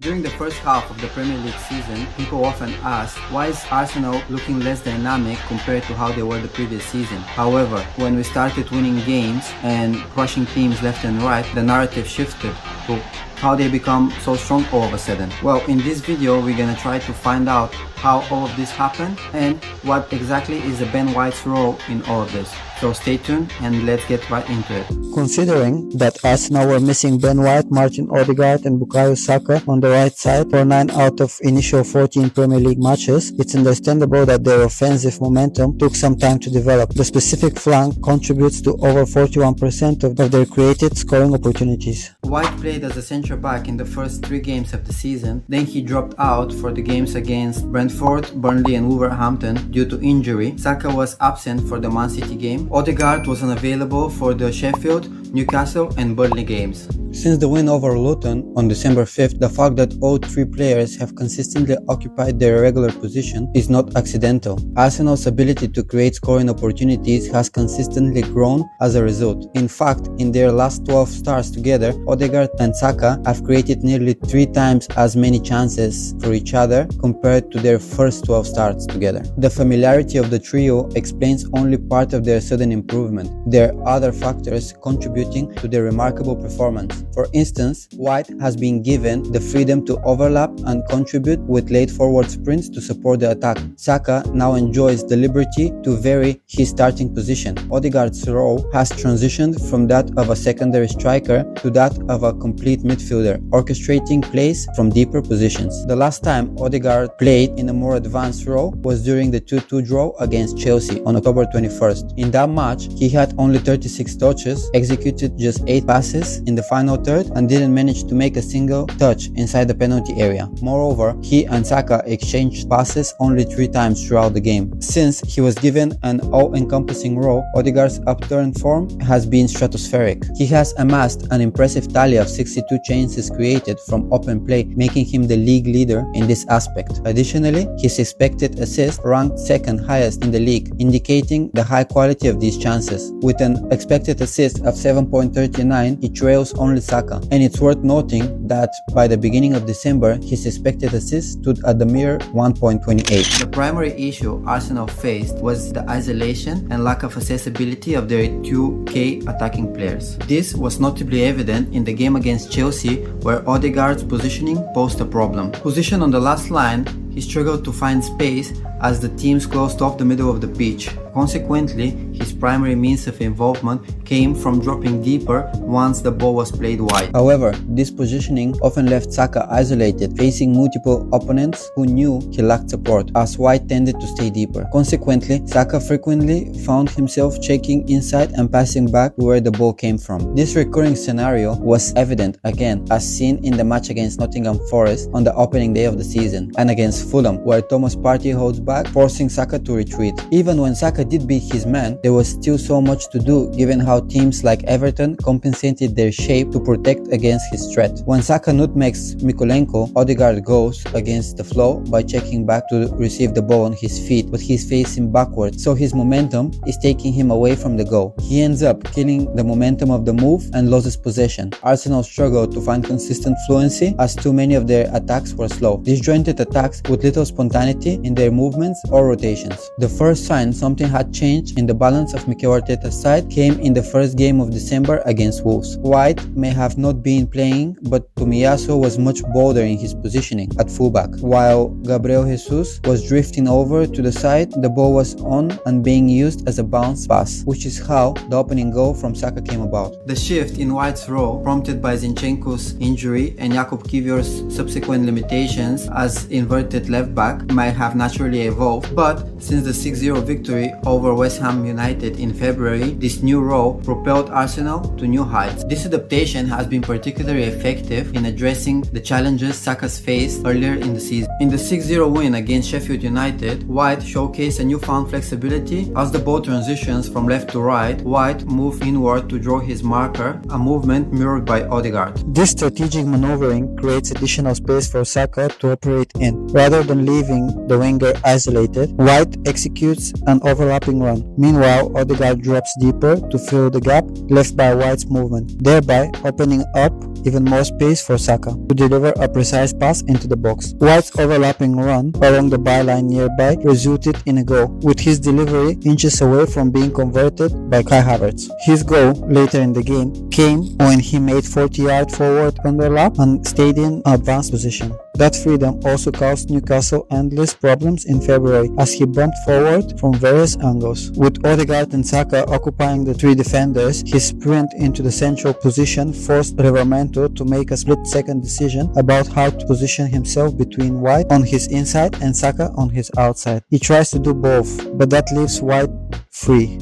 During the first half of the Premier League season, people often ask, why is Arsenal looking less dynamic compared to how they were the previous season? However, when we started winning games and crushing teams left and right, the narrative shifted to how they become so strong all of a sudden. Well, in this video, we're gonna try to find out how all of this happened and what exactly is the Ben White's role in all of this. So stay tuned and let's get right into it. Considering that Arsenal were missing Ben White, Martin Odegaard and Bukayo Saka on the right side for 9 out of initial 14 Premier League matches, it's understandable that their offensive momentum took some time to develop. The specific flank contributes to over 41% of their created scoring opportunities. White played as a centre back in the first 3 games of the season, then he dropped out for the games against Brentford, Burnley and Wolverhampton due to injury. Saka was absent for the Man City game. Odegaard was unavailable for the Sheffield, Newcastle and Burnley games. Since the win over Luton on December 5th, the fact that all 3 players have consistently occupied their regular position is not accidental. Arsenal's ability to create scoring opportunities has consistently grown as a result. In fact, in their last 12 starts together, Odegaard and Saka have created nearly 3 times as many chances for each other compared to their first 12 starts together. The familiarity of the trio explains only part of their sudden improvement. There are other factors contributing to their remarkable performance. For instance, White has been given the freedom to overlap and contribute with late forward sprints to support the attack. Saka now enjoys the liberty to vary his starting position. Odegaard's role has transitioned from that of a secondary striker to that of a complete midfielder, orchestrating plays from deeper positions. The last time Odegaard played in a more advanced role was during the 2-2 draw against Chelsea on October 21st. In that match, he had only 36 touches, executed just 8 passes in the final third and didn't manage to make a single touch inside the penalty area. Moreover, he and Saka exchanged passes only 3 times throughout the game. Since he was given an all-encompassing role, Odegaard's upturned form has been stratospheric. He has amassed an impressive tally of 62 chances created from open play, making him the league leader in this aspect. Additionally, his expected assists ranked second highest in the league, indicating the high quality of these chances. With an expected assist of 7.39, he trails only Saka, and it's worth noting that by the beginning of December, his expected assist stood at the mere 1.28. The primary issue Arsenal faced was the isolation and lack of accessibility of their 2 key attacking players. This was notably evident in the game against Chelsea, where Odegaard's positioning posed a problem. Positioned on the last line, he struggled to find space as the teams closed off the middle of the pitch. Consequently, his primary means of involvement came from dropping deeper once the ball was played wide. However, this positioning often left Saka isolated, facing multiple opponents who knew he lacked support, as White tended to stay deeper. Consequently, Saka frequently found himself checking inside and passing back to where the ball came from. This recurring scenario was evident again, as seen in the match against Nottingham Forest on the opening day of the season, and against Fulham, where Thomas Partey holds back, forcing Saka to retreat. Even when Saka did beat his man, there was still so much to do given how teams like Everton compensated their shape to protect against his threat. When Saka nutmegs Mykolenko, Odegaard goes against the flow by checking back to receive the ball on his feet, but he's facing backwards, so his momentum is taking him away from the goal. He ends up killing the momentum of the move and loses possession. Arsenal struggled to find consistent fluency as too many of their attacks were slow, disjointed attacks with little spontaneity in their movements or rotations. The first sign something had changed in the balance of Mikel Arteta's side came in the first game of December against Wolves. White may have not been playing, but Tomiyasu was much bolder in his positioning at fullback. While Gabriel Jesus was drifting over to the side, the ball was on and being used as a bounce pass, which is how the opening goal from Saka came about. The shift in White's role, prompted by Zinchenko's injury and Jakub Kiwior's subsequent limitations as inverted left back, might have naturally evolved, but since the 6-0 victory over West Ham United in February, this new role propelled Arsenal to new heights. This adaptation has been particularly effective in addressing the challenges Saka's faced earlier in the season. In the 6-0 win against Sheffield United, White showcased a newfound flexibility. As the ball transitions from left to right, White moved inward to draw his marker, a movement mirrored by Odegaard. This strategic maneuvering creates additional space for Saka to operate in. Rather than leaving the winger isolated, White executes an overlap overlapping run. Meanwhile, Odegaard drops deeper to fill the gap left by White's movement, thereby opening up even more space for Saka to deliver a precise pass into the box. White's overlapping run along the byline nearby resulted in a goal, with his delivery inches away from being converted by Kai Havertz. His goal later in the game came when he made 40-yard forward underlap and stayed in advanced position. That freedom also caused Newcastle endless problems in February as he bumped forward from various angles. With Odegaard and Saka occupying the three defenders, his sprint into the central position forced Livramento to make a split-second decision about how to position himself between White on his inside and Saka on his outside. He tries to do both, but that leaves White free.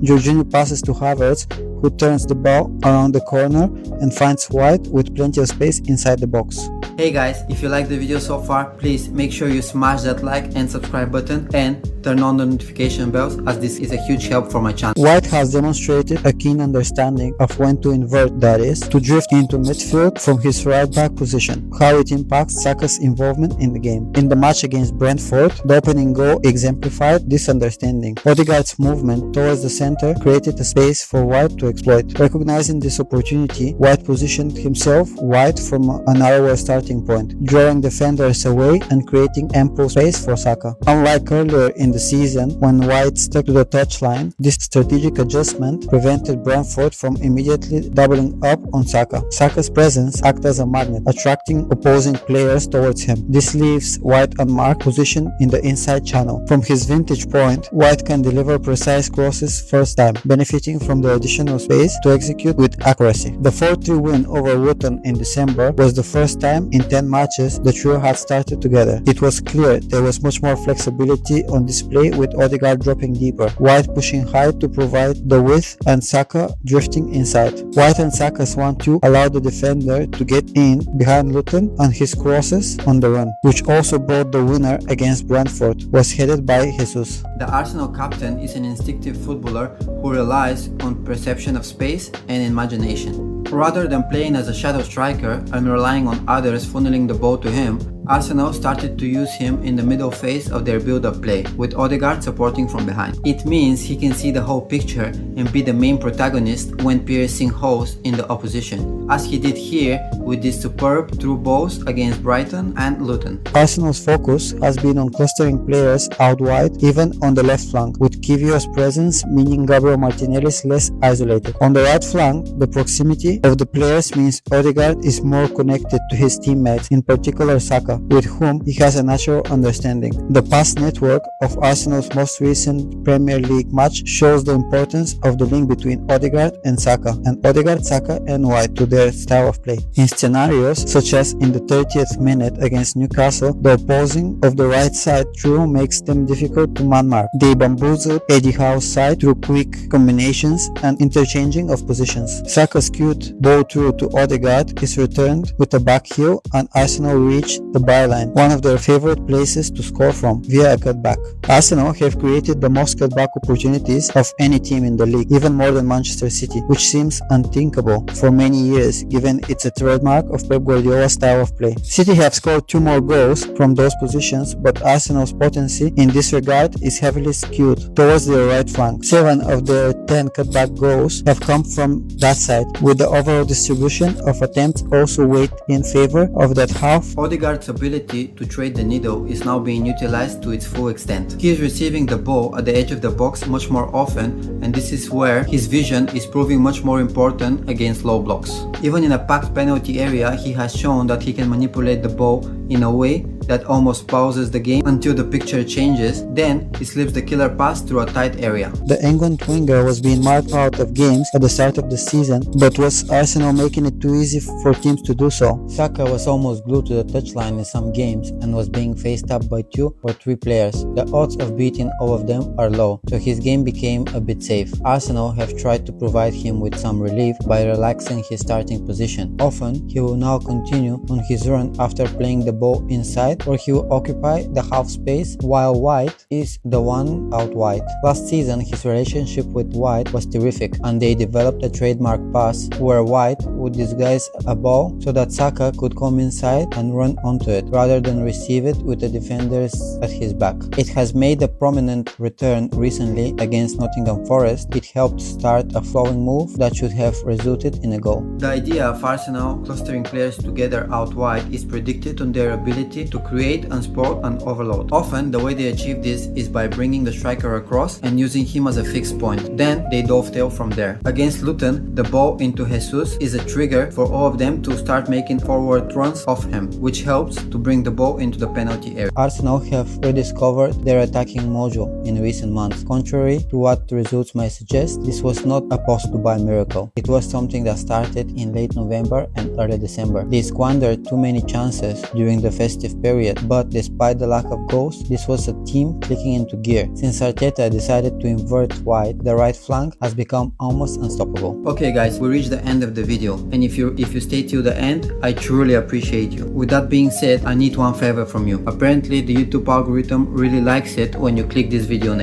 Jorginho passes to Havertz, who turns the ball around the corner and finds White with plenty of space inside the box. Hey guys, if you like the video so far, please make sure you smash that like and subscribe button and turn on the notification bells, as this is a huge help for my channel. White has demonstrated a keen understanding of when to invert, that is, to drift into midfield from his right back position, how it impacts Saka's involvement in the game. In the match against Brentford, the opening goal exemplified this understanding. Odegaard's movement towards the center created a space for White to exploit. Recognizing this opportunity, White positioned himself wide from a narrower starting point, drawing defenders away and creating ample space for Saka. Unlike earlier in the season, when White stuck to the touchline, this strategic adjustment prevented Brentford from immediately doubling up on Saka. Saka's presence acted as a magnet, attracting opposing players towards him. This leaves White unmarked, positioned in the inside channel. From his vantage point, White can deliver precise crosses first time, benefiting from the additional space to execute with accuracy. The 4-3 win over Luton in December was the first time in 10 matches the trio had started together. It was clear there was much more flexibility on display, with Odegaard dropping deeper, White pushing high to provide the width, and Saka drifting inside. White and Saka's 1-2 allowed the defender to get in behind Luton, and his crosses on the run, which also brought the winner against Brentford, was headed by Jesus. The Arsenal captain is an instinctive footballer who relies on perception of space and imagination. Rather than playing as a shadow striker and relying on others funneling the ball to him, Arsenal started to use him in the middle phase of their build-up play, with Odegaard supporting from behind. It means he can see the whole picture and be the main protagonist when piercing holes in the opposition, as he did here with these superb through balls against Brighton and Luton. Arsenal's focus has been on clustering players out wide, even on the left flank, with Kivio's presence meaning Gabriel Martinelli is less isolated. On the right flank, the proximity of the players means Odegaard is more connected to his teammates, in particular Saka, with whom he has a natural understanding. The pass network of Arsenal's most recent Premier League match shows the importance of the link between Odegaard and Saka, and Odegaard, Saka and White to their style of play. In scenarios such as in the 30th minute against Newcastle, the opposing of the right side trio makes them difficult to man-mark. They bamboozle Eddie Howe's side through quick combinations and interchanging of positions. Saka's cute ball through to Odegaard is returned with a back heel, and Arsenal reach the byline, one of their favorite places to score from, via a cutback. Arsenal have created the most cutback opportunities of any team in the league, even more than Manchester City, which seems unthinkable for many years given it's a trademark of Pep Guardiola's style of play. City have scored 2 more goals from those positions, but Arsenal's potency in this regard is heavily skewed towards their right flank. 7 of their 10 cutback goals have come from that side, with the overall distribution of attempts also weighed in favor of that half. Odegaard's ability to trade the needle is now being utilized to its full extent. He is receiving the ball at the edge of the box much more often, and this is where his vision is proving much more important against low blocks. Even in a packed penalty area, he has shown that he can manipulate the ball in a way that almost pauses the game until the picture changes, then he slips the killer pass through a tight area. The England winger was being marked out of games at the start of the season, but was Arsenal making it too easy for teams to do so? Saka was almost glued to the touchline in some games and was being faced up by 2 or 3 players. The odds of beating all of them are low, so his game became a bit safe. Arsenal have tried to provide him with some relief by relaxing his starting position. Often, he will now continue on his run after playing the ball inside, or he will occupy the half space while White is the one out wide. Last season, his relationship with White was terrific, and they developed a trademark pass where White would disguise a ball so that Saka could come inside and run onto it rather than receive it with the defenders at his back. It has made a prominent return recently against Nottingham Forest. It helped start a flowing move that should have resulted in a goal. The idea of Arsenal clustering players together out wide is predicted on their ability to create, unspoil and overload. Often the way they achieve this is by bringing the striker across and using him as a fixed point. Then they dovetail from there. Against Luton, the ball into Jesus is a trigger for all of them to start making forward runs off him, which helps to bring the ball into the penalty area. Arsenal have rediscovered their attacking mojo in recent months. Contrary to what the results might suggest, this was not a post-Dubai miracle. It was something that started in late November and early December. They squandered too many chances during the festive period, but despite the lack of goals, this was a team clicking into gear. Since Arteta decided to invert wide, the right flank has become almost unstoppable. Okay guys, we reached the end of the video, and if you stay till the end, I truly appreciate you. With that being said, I need one favor from you. Apparently the YouTube algorithm really likes it when you click this video next.